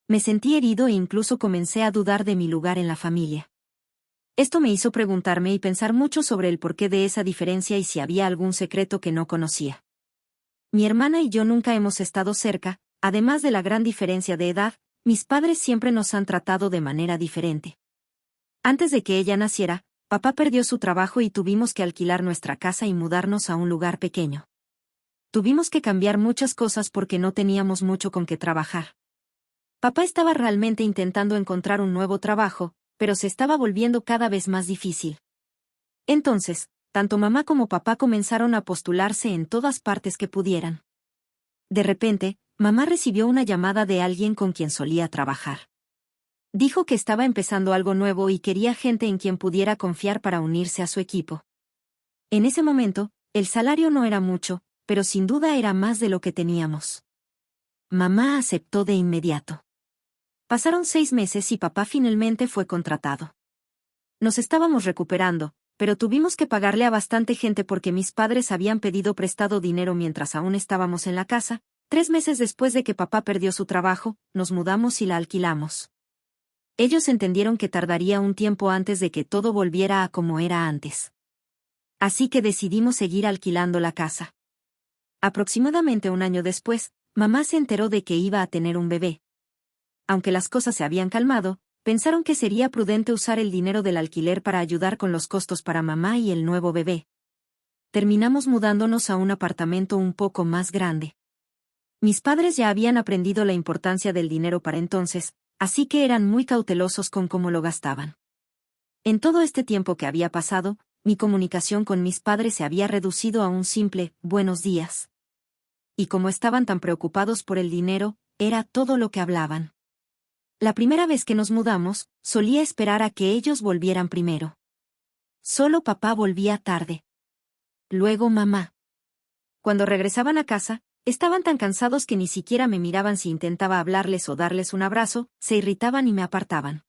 Me sentí herido e incluso comencé a dudar de mi lugar en la familia. Esto me hizo preguntarme y pensar mucho sobre el porqué de esa diferencia y si había algún secreto que no conocía. Mi hermana y yo nunca hemos estado cerca, además de la gran diferencia de edad, mis padres siempre nos han tratado de manera diferente. Antes de que ella naciera, papá perdió su trabajo y tuvimos que alquilar nuestra casa y mudarnos a un lugar pequeño. Tuvimos que cambiar muchas cosas porque no teníamos mucho con qué trabajar. Papá estaba realmente intentando encontrar un nuevo trabajo, pero se estaba volviendo cada vez más difícil. Entonces, tanto mamá como papá comenzaron a postularse en todas partes que pudieran. De repente, mamá recibió una llamada de alguien con quien solía trabajar. Dijo que estaba empezando algo nuevo y quería gente en quien pudiera confiar para unirse a su equipo. En ese momento, el salario no era mucho, pero sin duda era más de lo que teníamos. Mamá aceptó de inmediato. Pasaron 6 meses y papá finalmente fue contratado. Nos estábamos recuperando, pero tuvimos que pagarle a bastante gente porque mis padres habían pedido prestado dinero mientras aún estábamos en la casa. 3 meses después de que papá perdió su trabajo, nos mudamos y la alquilamos. Ellos entendieron que tardaría un tiempo antes de que todo volviera a como era antes. Así que decidimos seguir alquilando la casa. Aproximadamente un año después, mamá se enteró de que iba a tener un bebé. Aunque las cosas se habían calmado, pensaron que sería prudente usar el dinero del alquiler para ayudar con los costos para mamá y el nuevo bebé. Terminamos mudándonos a un apartamento un poco más grande. Mis padres ya habían aprendido la importancia del dinero para entonces, así que eran muy cautelosos con cómo lo gastaban. En todo este tiempo que había pasado, mi comunicación con mis padres se había reducido a un simple «buenos días». Y como estaban tan preocupados por el dinero, era todo lo que hablaban. La primera vez que nos mudamos, solía esperar a que ellos volvieran primero. Solo papá volvía tarde. Luego mamá. Cuando regresaban a casa, estaban tan cansados que ni siquiera me miraban si intentaba hablarles o darles un abrazo, se irritaban y me apartaban.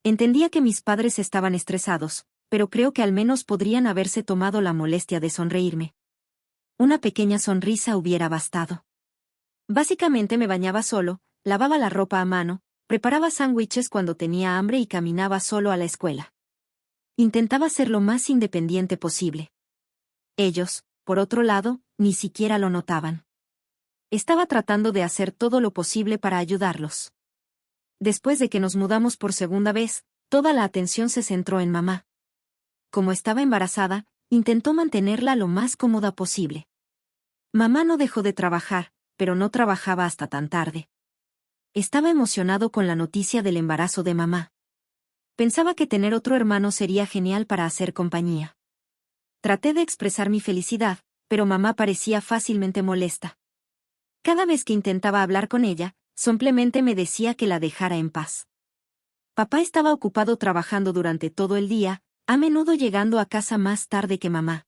Entendía que mis padres estaban estresados, pero creo que al menos podrían haberse tomado la molestia de sonreírme. Una pequeña sonrisa hubiera bastado. Básicamente me bañaba solo, lavaba la ropa a mano, preparaba sándwiches cuando tenía hambre y caminaba solo a la escuela. Intentaba ser lo más independiente posible. Ellos, por otro lado, ni siquiera lo notaban. Estaba tratando de hacer todo lo posible para ayudarlos. Después de que nos mudamos por segunda vez, toda la atención se centró en mamá. Como estaba embarazada, intentó mantenerla lo más cómoda posible. Mamá no dejó de trabajar, pero no trabajaba hasta tan tarde. Estaba emocionado con la noticia del embarazo de mamá. Pensaba que tener otro hermano sería genial para hacer compañía. Traté de expresar mi felicidad, pero mamá parecía fácilmente molesta. Cada vez que intentaba hablar con ella, simplemente me decía que la dejara en paz. Papá estaba ocupado trabajando durante todo el día, a menudo llegando a casa más tarde que mamá.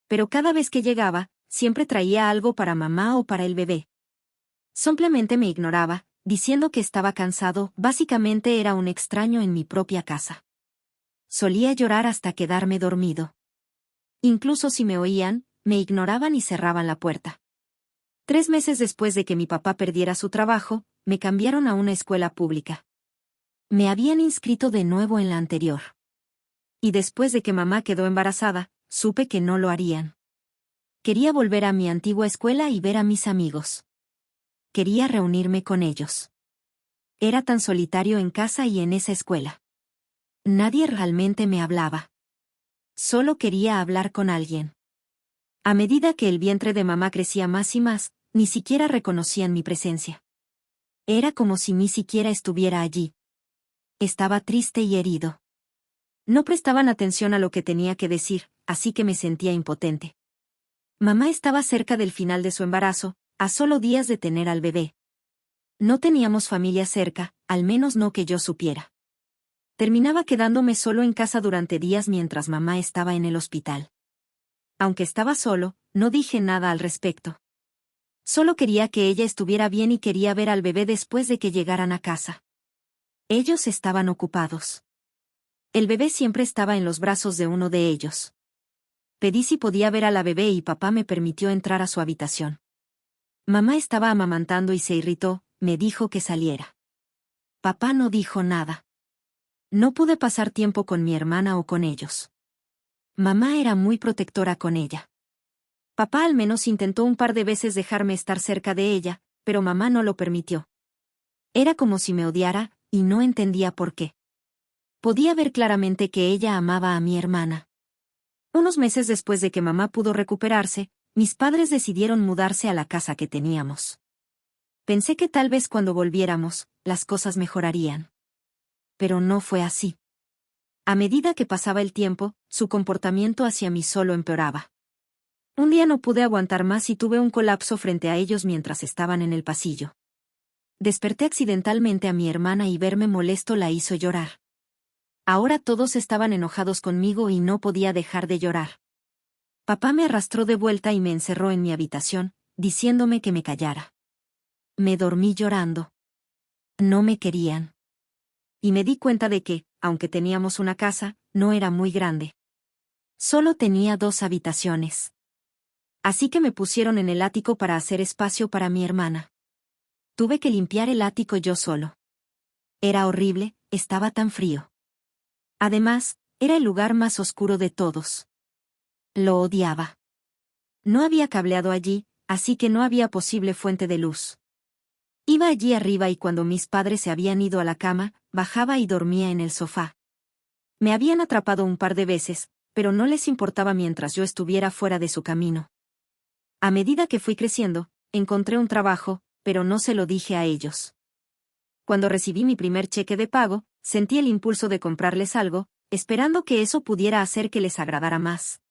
Pero cada vez que llegaba, siempre traía algo para mamá o para el bebé. Simplemente me ignoraba, diciendo que estaba cansado, básicamente era un extraño en mi propia casa. Solía llorar hasta quedarme dormido. Incluso si me oían, me ignoraban y cerraban la puerta. 3 meses después de que mi papá perdiera su trabajo, me cambiaron a una escuela pública. Me habían inscrito de nuevo en la anterior. Y después de que mamá quedó embarazada, supe que no lo harían. Quería volver a mi antigua escuela y ver a mis amigos. Quería reunirme con ellos. Era tan solitario en casa y en esa escuela. Nadie realmente me hablaba. Solo quería hablar con alguien. A medida que el vientre de mamá crecía más y más, ni siquiera reconocían mi presencia. Era como si ni siquiera estuviera allí. Estaba triste y herido. No prestaban atención a lo que tenía que decir, así que me sentía impotente. Mamá estaba cerca del final de su embarazo, a solo días de tener al bebé. No teníamos familia cerca, al menos no que yo supiera. Terminaba quedándome solo en casa durante días mientras mamá estaba en el hospital. Aunque estaba solo, no dije nada al respecto. Solo quería que ella estuviera bien y quería ver al bebé después de que llegaran a casa. Ellos estaban ocupados. El bebé siempre estaba en los brazos de uno de ellos. Pedí si podía ver a la bebé y papá me permitió entrar a su habitación. Mamá estaba amamantando y se irritó, me dijo que saliera. Papá no dijo nada. No pude pasar tiempo con mi hermana o con ellos. Mamá era muy protectora con ella. Papá al menos intentó un par de veces dejarme estar cerca de ella, pero mamá no lo permitió. Era como si me odiara, y no entendía por qué. Podía ver claramente que ella amaba a mi hermana. Unos meses después de que mamá pudo recuperarse, mis padres decidieron mudarse a la casa que teníamos. Pensé que tal vez cuando volviéramos, las cosas mejorarían. Pero no fue así. A medida que pasaba el tiempo, su comportamiento hacia mí solo empeoraba. Un día no pude aguantar más y tuve un colapso frente a ellos mientras estaban en el pasillo. Desperté accidentalmente a mi hermana y verme molesto la hizo llorar. Ahora todos estaban enojados conmigo y no podía dejar de llorar. Papá me arrastró de vuelta y me encerró en mi habitación, diciéndome que me callara. Me dormí llorando. No me querían. Y me di cuenta de que, aunque teníamos una casa, no era muy grande. Solo tenía 2 habitaciones. Así que me pusieron en el ático para hacer espacio para mi hermana. Tuve que limpiar el ático yo solo. Era horrible, estaba tan frío. Además, era el lugar más oscuro de todos. Lo odiaba. No había cableado allí, así que no había posible fuente de luz. Iba allí arriba y cuando mis padres se habían ido a la cama, bajaba y dormía en el sofá. Me habían atrapado un par de veces, pero no les importaba mientras yo estuviera fuera de su camino. A medida que fui creciendo, encontré un trabajo, pero no se lo dije a ellos. Cuando recibí mi primer cheque de pago, sentí el impulso de comprarles algo, esperando que eso pudiera hacer que les agradara más.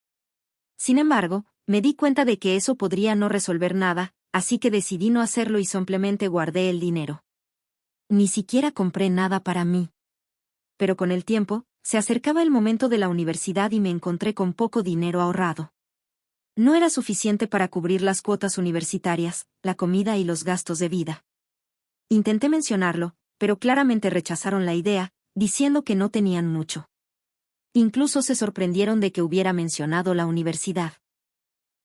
Sin embargo, me di cuenta de que eso podría no resolver nada, así que decidí no hacerlo y simplemente guardé el dinero. Ni siquiera compré nada para mí. Pero con el tiempo, se acercaba el momento de la universidad y me encontré con poco dinero ahorrado. No era suficiente para cubrir las cuotas universitarias, la comida y los gastos de vida. Intenté mencionarlo, pero claramente rechazaron la idea, diciendo que no tenían mucho. Incluso se sorprendieron de que hubiera mencionado la universidad.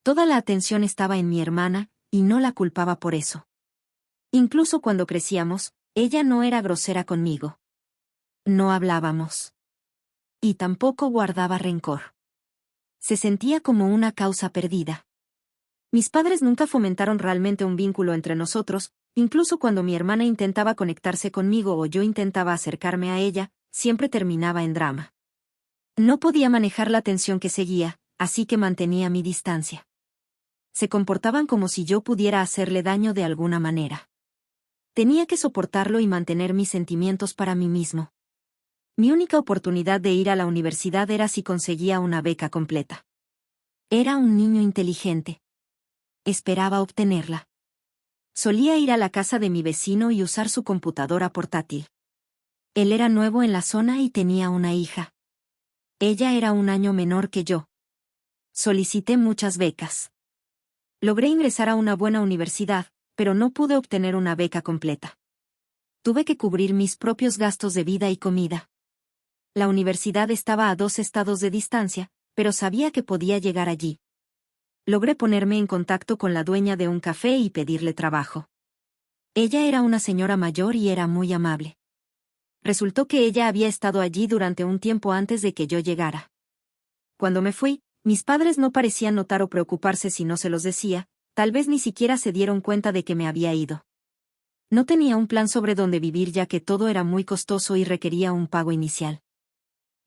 Toda la atención estaba en mi hermana, y no la culpaba por eso. Incluso cuando crecíamos, ella no era grosera conmigo. No hablábamos. Y tampoco guardaba rencor. Se sentía como una causa perdida. Mis padres nunca fomentaron realmente un vínculo entre nosotros, incluso cuando mi hermana intentaba conectarse conmigo o yo intentaba acercarme a ella, siempre terminaba en drama. No podía manejar la tensión que seguía, así que mantenía mi distancia. Se comportaban como si yo pudiera hacerle daño de alguna manera. Tenía que soportarlo y mantener mis sentimientos para mí mismo. Mi única oportunidad de ir a la universidad era si conseguía una beca completa. Era un niño inteligente. Esperaba obtenerla. Solía ir a la casa de mi vecino y usar su computadora portátil. Él era nuevo en la zona y tenía una hija. Ella era un año menor que yo. Solicité muchas becas. Logré ingresar a una buena universidad, pero no pude obtener una beca completa. Tuve que cubrir mis propios gastos de vida y comida. La universidad estaba a 2 estados de distancia, pero sabía que podía llegar allí. Logré ponerme en contacto con la dueña de un café y pedirle trabajo. Ella era una señora mayor y era muy amable. Resultó que ella había estado allí durante un tiempo antes de que yo llegara. Cuando me fui, mis padres no parecían notar o preocuparse si no se los decía, tal vez ni siquiera se dieron cuenta de que me había ido. No tenía un plan sobre dónde vivir ya que todo era muy costoso y requería un pago inicial.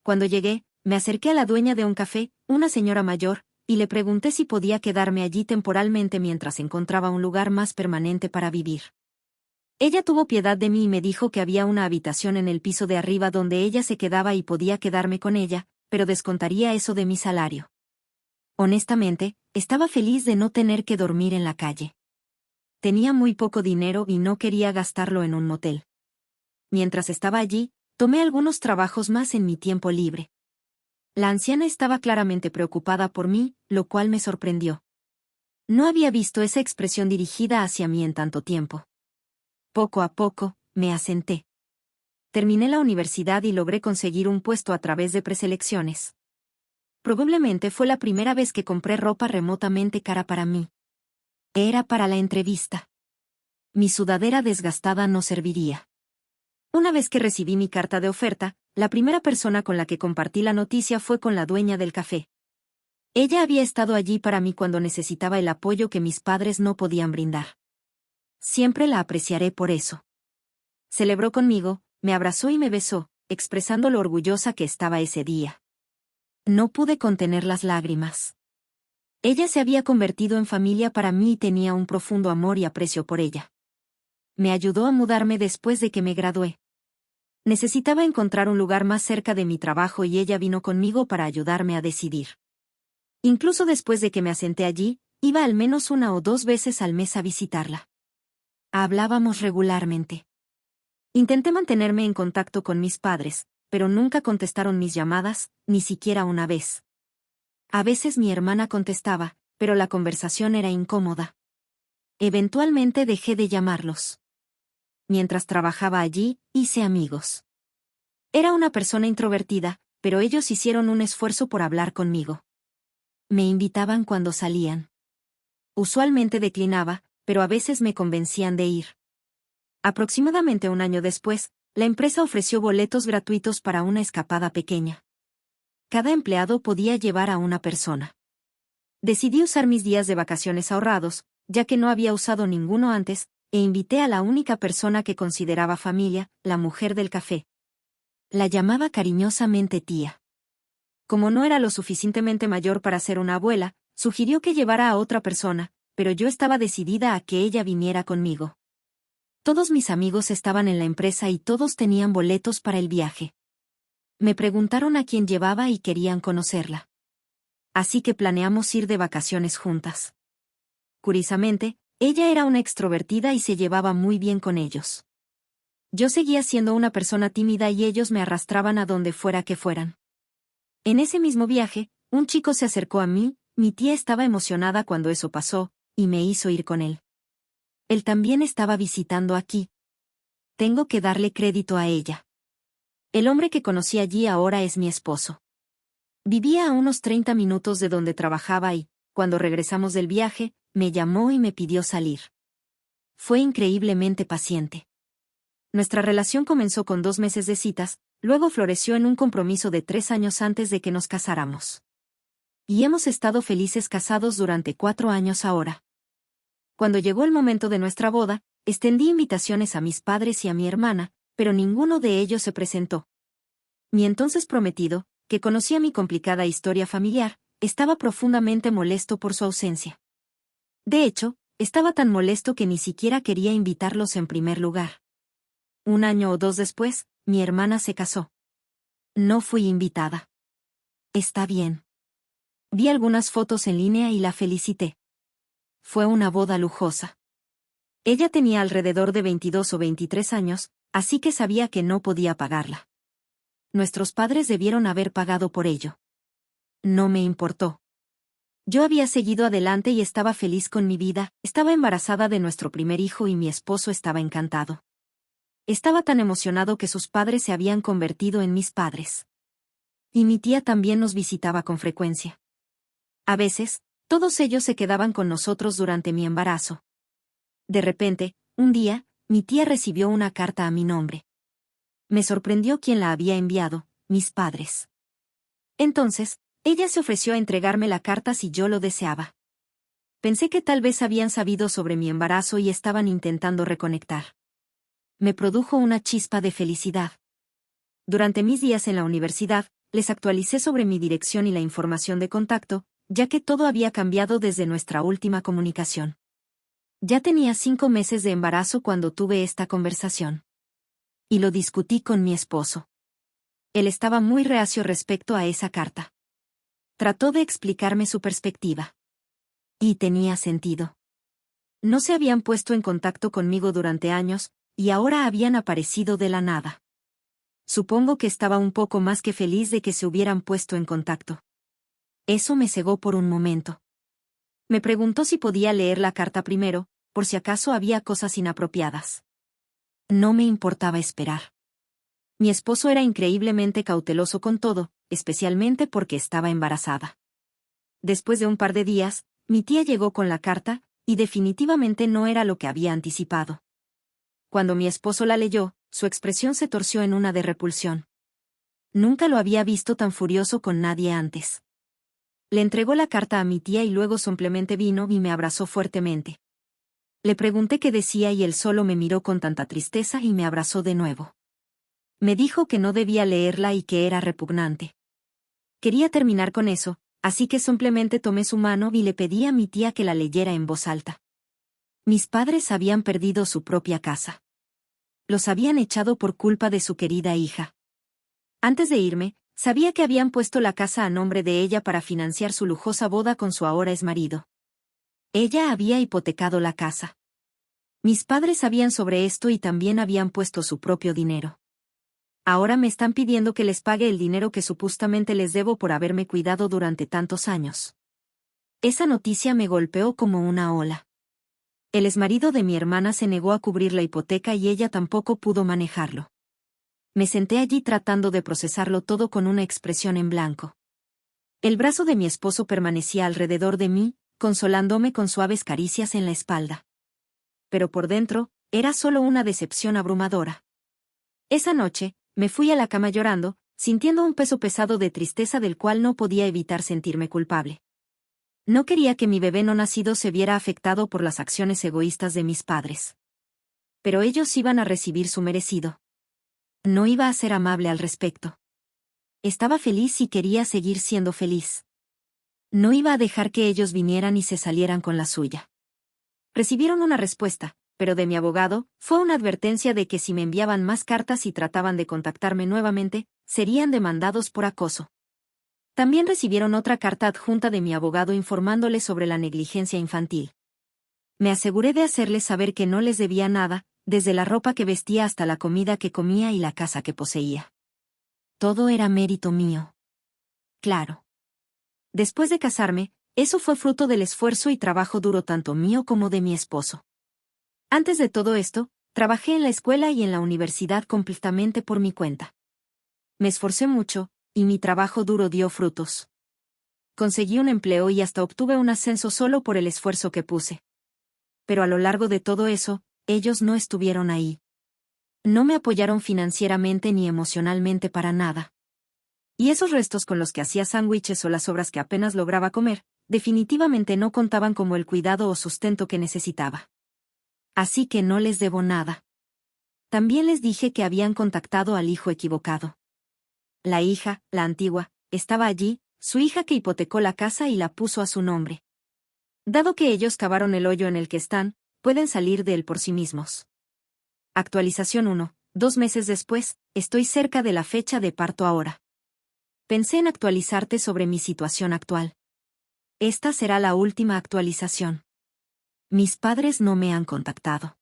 Cuando llegué, me acerqué a la dueña de un café, una señora mayor, y le pregunté si podía quedarme allí temporalmente mientras encontraba un lugar más permanente para vivir. Ella tuvo piedad de mí y me dijo que había una habitación en el piso de arriba donde ella se quedaba y podía quedarme con ella, pero descontaría eso de mi salario. Honestamente, estaba feliz de no tener que dormir en la calle. Tenía muy poco dinero y no quería gastarlo en un motel. Mientras estaba allí, tomé algunos trabajos más en mi tiempo libre. La anciana estaba claramente preocupada por mí, lo cual me sorprendió. No había visto esa expresión dirigida hacia mí en tanto tiempo. Poco a poco, me asenté. Terminé la universidad y logré conseguir un puesto a través de preselecciones. Probablemente fue la primera vez que compré ropa remotamente cara para mí. Era para la entrevista. Mi sudadera desgastada no serviría. Una vez que recibí mi carta de oferta, la primera persona con la que compartí la noticia fue con la dueña del café. Ella había estado allí para mí cuando necesitaba el apoyo que mis padres no podían brindar. Siempre la apreciaré por eso. Celebró conmigo, me abrazó y me besó, expresando lo orgullosa que estaba ese día. No pude contener las lágrimas. Ella se había convertido en familia para mí y tenía un profundo amor y aprecio por ella. Me ayudó a mudarme después de que me gradué. Necesitaba encontrar un lugar más cerca de mi trabajo y ella vino conmigo para ayudarme a decidir. Incluso después de que me asenté allí, iba al menos 1 o 2 veces al mes a visitarla. Hablábamos regularmente. Intenté mantenerme en contacto con mis padres, pero nunca contestaron mis llamadas, ni siquiera una vez. A veces mi hermana contestaba, pero la conversación era incómoda. Eventualmente dejé de llamarlos. Mientras trabajaba allí, hice amigos. Era una persona introvertida, pero ellos hicieron un esfuerzo por hablar conmigo. Me invitaban cuando salían. Usualmente declinaba, pero a veces me convencían de ir. Aproximadamente 1 año después, la empresa ofreció boletos gratuitos para una escapada pequeña. Cada empleado podía llevar a una persona. Decidí usar mis días de vacaciones ahorrados, ya que no había usado ninguno antes, e invité a la única persona que consideraba familia, la mujer del café. La llamaba cariñosamente tía. Como no era lo suficientemente mayor para ser una abuela, sugirió que llevara a otra persona, pero yo estaba decidida a que ella viniera conmigo. Todos mis amigos estaban en la empresa y todos tenían boletos para el viaje. Me preguntaron a quién llevaba y querían conocerla. Así que planeamos ir de vacaciones juntas. Curiosamente, ella era una extrovertida y se llevaba muy bien con ellos. Yo seguía siendo una persona tímida y ellos me arrastraban a donde fuera que fueran. En ese mismo viaje, un chico se acercó a mí, mi tía estaba emocionada cuando eso pasó, y me hizo ir con él. Él también estaba visitando aquí. Tengo que darle crédito a ella. El hombre que conocí allí ahora es mi esposo. Vivía a unos 30 minutos de donde trabajaba y, cuando regresamos del viaje, me llamó y me pidió salir. Fue increíblemente paciente. Nuestra relación comenzó con 2 meses de citas, luego floreció en un compromiso de 3 años antes de que nos casáramos. Y hemos estado felices casados durante 4 años ahora. Cuando llegó el momento de nuestra boda, extendí invitaciones a mis padres y a mi hermana, pero ninguno de ellos se presentó. Mi entonces prometido, que conocía mi complicada historia familiar, estaba profundamente molesto por su ausencia. De hecho, estaba tan molesto que ni siquiera quería invitarlos en primer lugar. 1 año o 2 después, mi hermana se casó. No fui invitada. Está bien. Vi algunas fotos en línea y la felicité. Fue una boda lujosa. Ella tenía alrededor de 22 o 23 años, así que sabía que no podía pagarla. Nuestros padres debieron haber pagado por ello. No me importó. Yo había seguido adelante y estaba feliz con mi vida, estaba embarazada de nuestro primer hijo y mi esposo estaba encantado. Estaba tan emocionado que sus padres se habían convertido en mis padres. Y mi tía también nos visitaba con frecuencia. A veces, todos ellos se quedaban con nosotros durante mi embarazo. De repente, un día, mi tía recibió una carta a mi nombre. Me sorprendió quién la había enviado, mis padres. Entonces, ella se ofreció a entregarme la carta si yo lo deseaba. Pensé que tal vez habían sabido sobre mi embarazo y estaban intentando reconectar. Me produjo una chispa de felicidad. Durante mis días en la universidad, les actualicé sobre mi dirección y la información de contacto, ya que todo había cambiado desde nuestra última comunicación. Ya tenía 5 meses de embarazo cuando tuve esta conversación. Y lo discutí con mi esposo. Él estaba muy reacio respecto a esa carta. Trató de explicarme su perspectiva. Y tenía sentido. No se habían puesto en contacto conmigo durante años, y ahora habían aparecido de la nada. Supongo que estaba un poco más que feliz de que se hubieran puesto en contacto. Eso me cegó por un momento. Me preguntó si podía leer la carta primero, por si acaso había cosas inapropiadas. No me importaba esperar. Mi esposo era increíblemente cauteloso con todo, especialmente porque estaba embarazada. Después de un par de días, mi tía llegó con la carta, y definitivamente no era lo que había anticipado. Cuando mi esposo la leyó, su expresión se torció en una de repulsión. Nunca lo había visto tan furioso con nadie antes. Le entregó la carta a mi tía y luego simplemente vino y me abrazó fuertemente. Le pregunté qué decía y él solo me miró con tanta tristeza y me abrazó de nuevo. Me dijo que no debía leerla y que era repugnante. Quería terminar con eso, así que simplemente tomé su mano y le pedí a mi tía que la leyera en voz alta. Mis padres habían perdido su propia casa. Los habían echado por culpa de su querida hija. Antes de irme, sabía que habían puesto la casa a nombre de ella para financiar su lujosa boda con su ahora exmarido. Ella había hipotecado la casa. Mis padres sabían sobre esto y también habían puesto su propio dinero. Ahora me están pidiendo que les pague el dinero que supuestamente les debo por haberme cuidado durante tantos años. Esa noticia me golpeó como una ola. El exmarido de mi hermana se negó a cubrir la hipoteca y ella tampoco pudo manejarlo. Me senté allí tratando de procesarlo todo con una expresión en blanco. El brazo de mi esposo permanecía alrededor de mí, consolándome con suaves caricias en la espalda. Pero por dentro, era solo una decepción abrumadora. Esa noche, me fui a la cama llorando, sintiendo un peso pesado de tristeza del cual no podía evitar sentirme culpable. No quería que mi bebé no nacido se viera afectado por las acciones egoístas de mis padres. Pero ellos iban a recibir su merecido. No iba a ser amable al respecto. Estaba feliz y quería seguir siendo feliz. No iba a dejar que ellos vinieran y se salieran con la suya. Recibieron una respuesta, pero de mi abogado, fue una advertencia de que si me enviaban más cartas y trataban de contactarme nuevamente, serían demandados por acoso. También recibieron otra carta adjunta de mi abogado informándoles sobre la negligencia infantil. Me aseguré de hacerles saber que no les debía nada, desde la ropa que vestía hasta la comida que comía y la casa que poseía. Todo era mérito mío. Claro. Después de casarme, eso fue fruto del esfuerzo y trabajo duro tanto mío como de mi esposo. Antes de todo esto, trabajé en la escuela y en la universidad completamente por mi cuenta. Me esforcé mucho, y mi trabajo duro dio frutos. Conseguí un empleo y hasta obtuve un ascenso solo por el esfuerzo que puse. Pero a lo largo de todo eso, ellos no estuvieron ahí. No me apoyaron financieramente ni emocionalmente para nada. Y esos restos con los que hacía sándwiches o las sobras que apenas lograba comer, definitivamente no contaban como el cuidado o sustento que necesitaba. Así que no les debo nada. También les dije que habían contactado al hijo equivocado. La hija, la antigua, estaba allí, su hija que hipotecó la casa y la puso a su nombre. Dado que ellos cavaron el hoyo en el que están, pueden salir de él por sí mismos. Actualización 1. 2 meses después, estoy cerca de la fecha de parto ahora. Pensé en actualizarte sobre mi situación actual. Esta será la última actualización. Mis padres no me han contactado.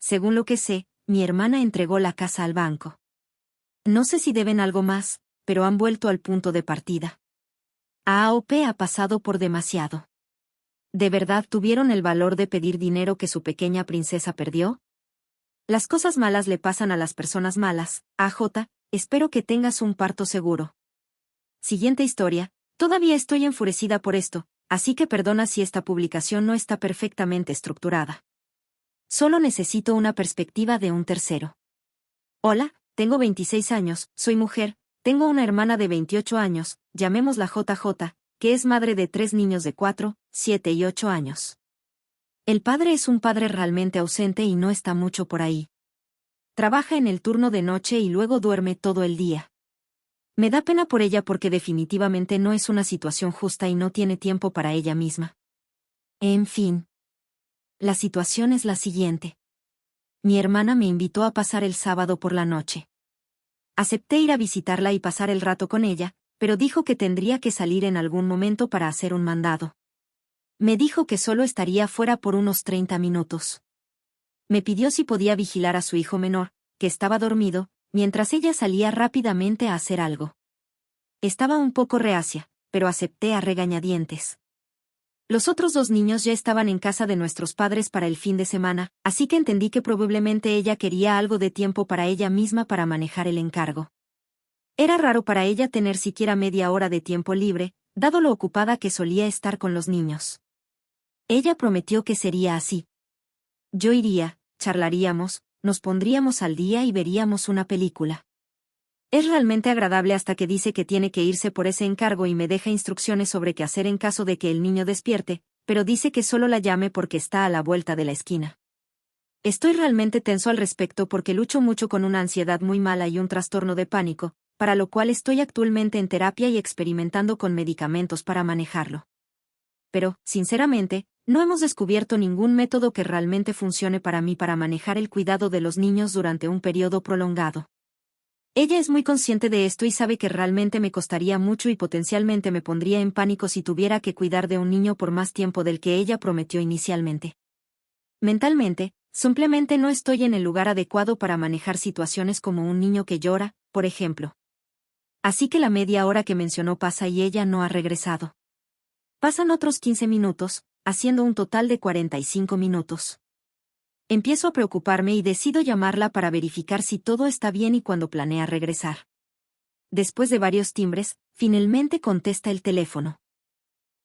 Según lo que sé, mi hermana entregó la casa al banco. No sé si deben algo más, pero han vuelto al punto de partida. AOP ha pasado por demasiado. ¿De verdad tuvieron el valor de pedir dinero que su pequeña princesa perdió? Las cosas malas le pasan a las personas malas. AJ, espero que tengas un parto seguro. Siguiente historia. Todavía estoy enfurecida por esto, así que perdona si esta publicación no está perfectamente estructurada. Solo necesito una perspectiva de un tercero. Hola, tengo 26 años, soy mujer, tengo una hermana de 28 años, llamémosla JJ, que es madre de 3 niños de 4, 7 y 8 años. El padre es un padre realmente ausente y no está mucho por ahí. Trabaja en el turno de noche y luego duerme todo el día. Me da pena por ella porque definitivamente no es una situación justa y no tiene tiempo para ella misma. En fin. La situación es la siguiente. Mi hermana me invitó a pasar el sábado por la noche. Acepté ir a visitarla y pasar el rato con ella, pero dijo que tendría que salir en algún momento para hacer un mandado. Me dijo que solo estaría fuera por unos 30 minutos. Me pidió si podía vigilar a su hijo menor, que estaba dormido, mientras ella salía rápidamente a hacer algo. Estaba un poco reacia, pero acepté a regañadientes. Los otros 2 niños ya estaban en casa de nuestros padres para el fin de semana, así que entendí que probablemente ella quería algo de tiempo para ella misma para manejar el encargo. Era raro para ella tener siquiera media hora de tiempo libre, dado lo ocupada que solía estar con los niños. Ella prometió que sería así. Yo iría, charlaríamos, nos pondríamos al día y veríamos una película. Es realmente agradable hasta que dice que tiene que irse por ese encargo y me deja instrucciones sobre qué hacer en caso de que el niño despierte, pero dice que solo la llame porque está a la vuelta de la esquina. Estoy realmente tenso al respecto porque lucho mucho con una ansiedad muy mala y un trastorno de pánico, para lo cual estoy actualmente en terapia y experimentando con medicamentos para manejarlo. Pero, sinceramente, no hemos descubierto ningún método que realmente funcione para mí para manejar el cuidado de los niños durante un periodo prolongado. Ella es muy consciente de esto y sabe que realmente me costaría mucho y potencialmente me pondría en pánico si tuviera que cuidar de un niño por más tiempo del que ella prometió inicialmente. Mentalmente, simplemente no estoy en el lugar adecuado para manejar situaciones como un niño que llora, por ejemplo. Así que la media hora que mencionó pasa y ella no ha regresado. Pasan otros 15 minutos, haciendo un total de 45 minutos. Empiezo a preocuparme y decido llamarla para verificar si todo está bien y cuando planea regresar. Después de varios timbres, finalmente contesta el teléfono.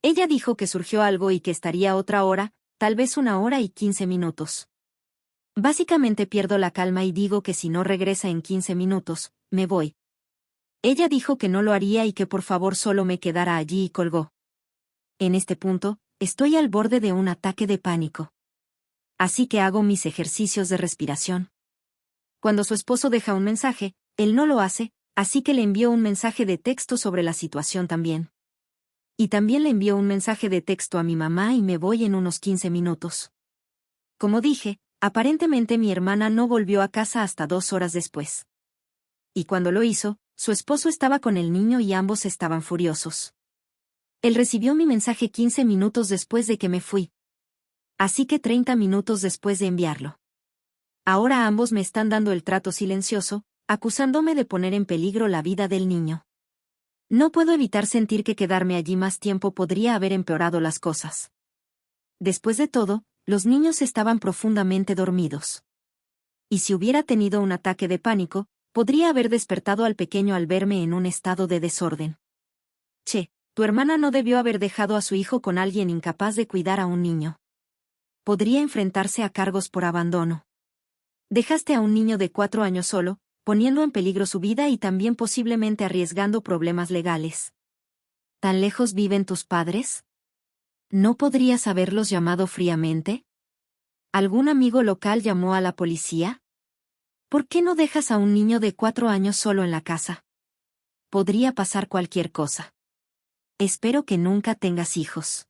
Ella dijo que surgió algo y que estaría otra hora, tal vez 1 hora y 15 minutos. Básicamente pierdo la calma y digo que si no regresa en 15 minutos, me voy. Ella dijo que no lo haría y que por favor solo me quedara allí y colgó. En este punto, estoy al borde de un ataque de pánico. Así que hago mis ejercicios de respiración. Cuando su esposo deja un mensaje, él no lo hace, así que le envío un mensaje de texto sobre la situación también. Y también le envío un mensaje de texto a mi mamá y me voy en unos 15 minutos. Como dije, aparentemente mi hermana no volvió a casa hasta 2 horas después. Y cuando lo hizo, su esposo estaba con el niño y ambos estaban furiosos. Él recibió mi mensaje 15 minutos después de que me fui. Así que 30 minutos después de enviarlo. Ahora ambos me están dando el trato silencioso, acusándome de poner en peligro la vida del niño. No puedo evitar sentir que quedarme allí más tiempo podría haber empeorado las cosas. Después de todo, los niños estaban profundamente dormidos. Y si hubiera tenido un ataque de pánico, podría haber despertado al pequeño al verme en un estado de desorden. Che, tu hermana no debió haber dejado a su hijo con alguien incapaz de cuidar a un niño. Podría enfrentarse a cargos por abandono. Dejaste a un niño de 4 años solo, poniendo en peligro su vida y también posiblemente arriesgando problemas legales. ¿Tan lejos viven tus padres? ¿No podrías haberlos llamado fríamente? ¿Algún amigo local llamó a la policía? ¿Por qué no dejas a un niño de 4 años solo en la casa? Podría pasar cualquier cosa. Espero que nunca tengas hijos.